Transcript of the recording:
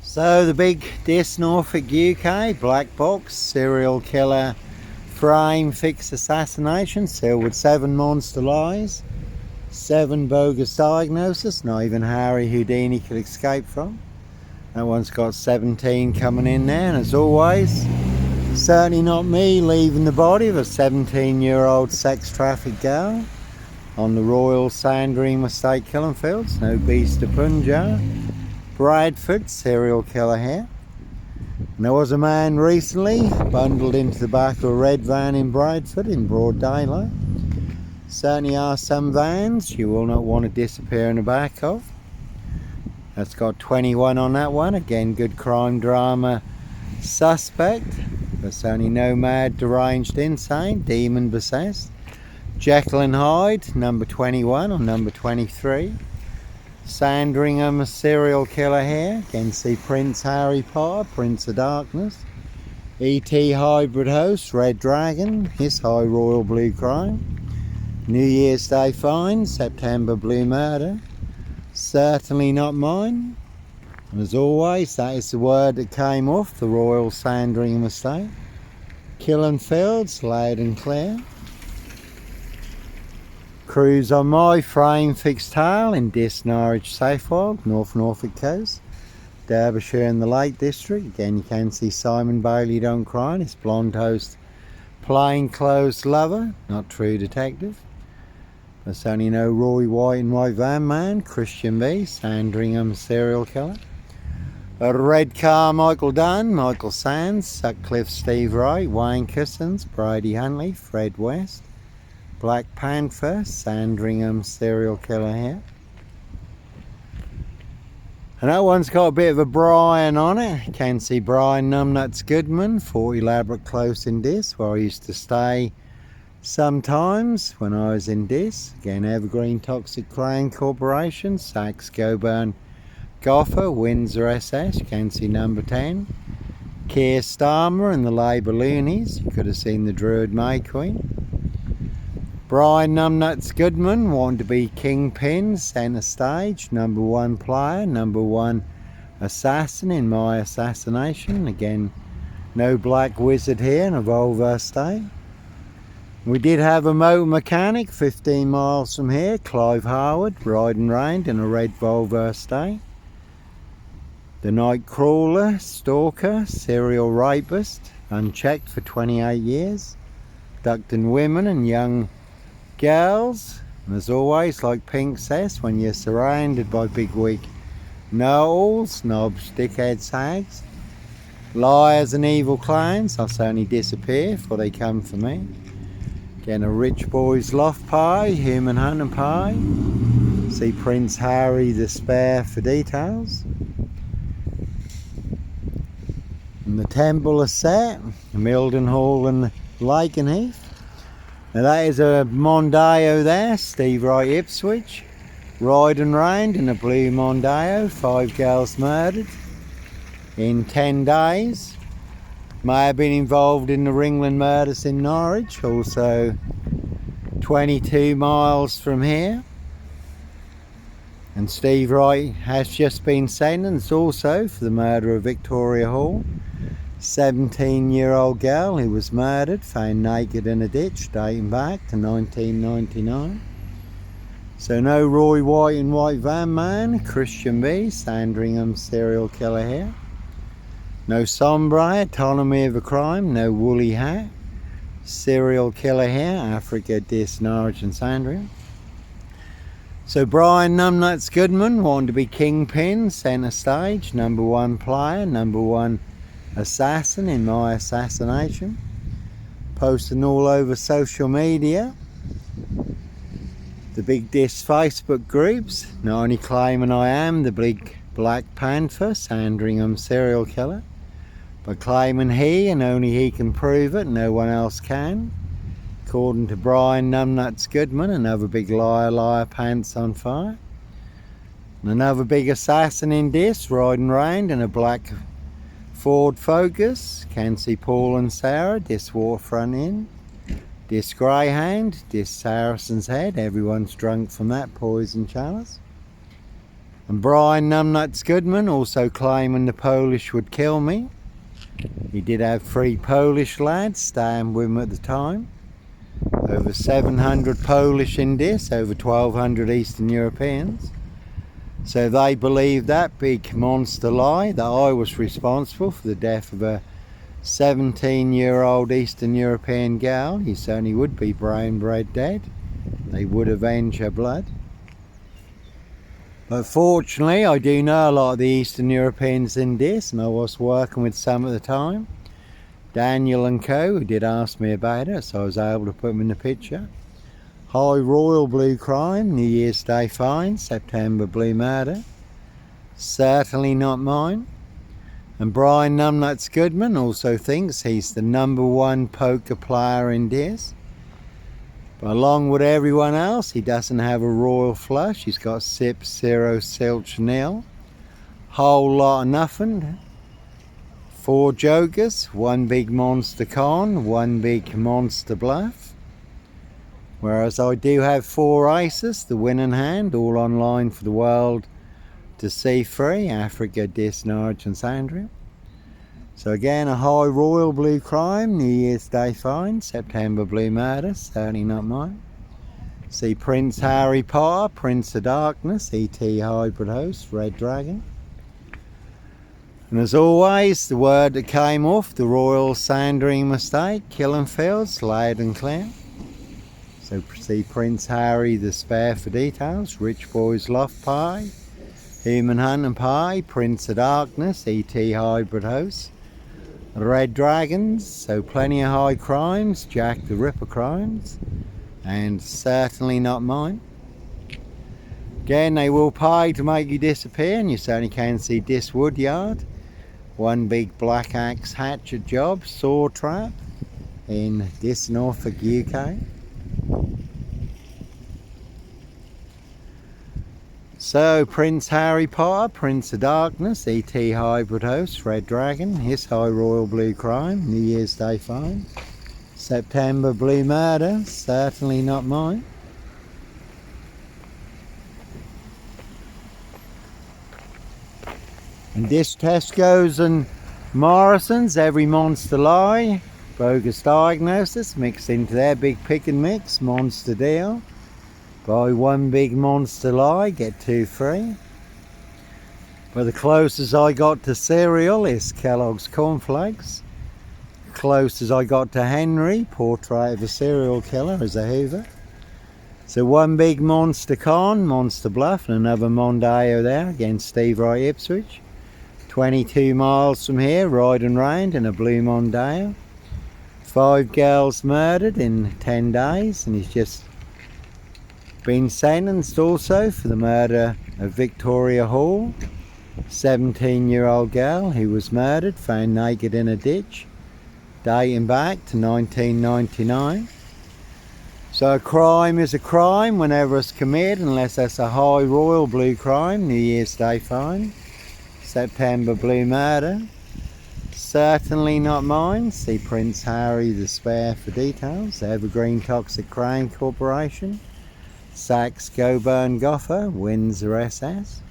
So the big Norfolk UK black box serial killer frame fixed assassination, sealed with 7 monster lies, 7 bogus diagnoses, not even Harry Houdini could escape from. That one's got 17 coming in there, and as always, certainly not me leaving the body of a 17-year-old sex trafficked girl on the Royal Sandringham estate, Killenfields. No beast of Punjab. Bradford serial killer here. And there was a man recently bundled into the back of a red van in Bradford in broad daylight. Certainly are some vans you will not want to disappear in the back of. That's got 21 on that one. Again, good crime drama suspect. But certainly no mad, deranged, insane, demon possessed. Jekyll and Hyde, number 21 or number 23. Sandringham serial killer here. Again, see Prince Harry Potter, Prince of Darkness. E.T. hybrid host, Red Dragon, his high royal blue crime. New Year's Day find, September blue murder. Certainly not mine. And as always, that is the word that came off the Royal Sandringham estate. Killenfields, loud and clear. Cruise on my frame fixed tail in Norwich Safewild, North Norfolk coast, Derbyshire in the Lake District. Again, you can see Simon Bailey Don't Cry, his blonde host, plainclothes lover, not true detective. There's only no Roy White and White Van Man, Christian B, Sandringham serial killer. A red car, Michael Dunn, Michael Sands, Sutcliffe Steve Wright, Wayne Cousins, Brady Huntley, Fred West. Black Panther, Sandringham serial killer here. And that one's got a bit of a Brian on it. You can see Brian Numbnuts Goodman, 40 Elaborate Close in Dis, where I used to stay sometimes when I was in Dis. Again, Evergreen Toxic Crane Corporation, Saks Goburn Goffer, Windsor SS. You can see number 10. Keir Starmer and the Labour Loonies. You could have seen the Druid May Queen. Brian Numbnuts Goodman wanted to be Kingpin, centre stage, number 1 player, number 1 assassin in my Assassination. Again, no black wizard here in a Volvo estate. We did have a motor mechanic 15 miles from here, Clive Harwood, riding round in a red Volvo estate. The night crawler, stalker, serial rapist, unchecked for 28 years, abducting women and young girls. And as always, like Pink says, when you're surrounded by bigwig know-alls, snobs, dickheads, hags, liars and evil clowns, they'll certainly disappear before they come for me. Again, a rich boy's loft pie, human hunting pie. See Prince Harry the Spare for details. And the temple is set, Mildenhall and Lakenheath. Now that is a Mondeo there, Steve Wright Ipswich, riding round in a blue Mondeo, 5 girls murdered in 10 days. May have been involved in the Ringland murders in Norwich, also 22 miles from here. And Steve Wright has just been sentenced also for the murder of Victoria Hall. 17-year-old girl who was murdered, found naked in a ditch, dating back to 1999. So no Roy White and White Van Man, Christian B, Sandringham serial killer here. No Sombre, Autonomy of a Crime, no Woolly Hat, serial killer here, Africa, Dis, Norwich and Sandringham. So Brian Numbnuts Goodman wanted to be Kingpin, centre stage, number 1 player, number 1 assassin in my Assassination. Posting all over social media. The big Dis Facebook groups, not only claiming I am the big Black Panther, Sandringham serial killer, but claiming he and only he can prove it, no one else can. According to Brian Numbnuts Goodman, another big liar, pants on fire. And another big assassin in Dis, riding round in a black Ford Focus. Can see Paul and Sarah, Dis Waterfront Inn. Dis Greyhound, Dis Saracen's Head. Everyone's drunk from that poison chalice. And Brian Numbnuts Goodman also claiming the Polish would kill me. He did have 3 Polish lads staying with him at the time. Over 700 Polish in this, over 1,200 Eastern Europeans. So they believed that big monster lie that I was responsible for the death of a 17-year-old Eastern European gal. He certainly would be brain bred dead. They would avenge her blood. But fortunately, I do know a lot of the Eastern Europeans in this, and I was working with some at the time. Daniel and co, who did ask me about it, so I was able to put them in the picture. High Royal Blue Crime, New Year's Day fine, September Blue Murder. Certainly not mine. And Brian Numbnuts Goodman also thinks he's the #1 poker player in this. But along with everyone else, he doesn't have a royal flush. He's got sip, 0, silch, nil. Whole lot of nothing. 4 jokers, 1 big monster con, 1 big monster bluff. Whereas I do have 4 aces, the winning hand, all online for the world to see free. Africa, Dis, Norwich and Sandringham. So again, a High Royal Blue Crime, New Year's Day fine, September Blue Murder, certainly not mine. See Prince Harry Potter, Prince of Darkness, ET Hybrid Host, Red Dragon. And as always, the word that came off, the Royal Sandringham Estate, Killing Fields, loud and clear. So see Prince Harry, the spare for details, Rich Boys Loft Pie, Human Hunting Pie, Prince of Darkness, ET Hybrid Host. Red Dragons, so plenty of high crimes, Jack the Ripper crimes, and certainly not mine. Again, they will pay to make you disappear, and you certainly can see this woodyard. 1 big black axe hatchet job, saw trap in this Norfolk, UK. So Prince Harry Potter, Prince of Darkness, ET Hybrid Host, Red Dragon, his High Royal Blue Crime, New Year's Day fine, September Blue Murder, certainly not mine. And this Tesco's and Morrison's, every monster lie, bogus diagnosis mixed into their big pick and mix, monster deal. Buy 1 big monster lie, get 2 free. But the closest I got to cereal is Kellogg's Cornflakes. Closest I got to Henry, portrait of a serial killer, is a Hoover. So 1 big monster con, monster bluff, and another Mondeo there against Steve Wright Ipswich. 22 miles from here, riding round in a blue Mondeo. 5 girls murdered in 10 days, and he's just been sentenced also for the murder of Victoria Hall, 17-year-old girl who was murdered, found naked in a ditch, dating back to 1999. So a crime is a crime whenever it's committed, unless that's a High Royal Blue Crime, New Year's Day fine, September Blue Murder. Certainly not mine. See Prince Harry the spare for details. Evergreen Toxic Crane Corporation, Saks Coburn Gotha, Windsor SS.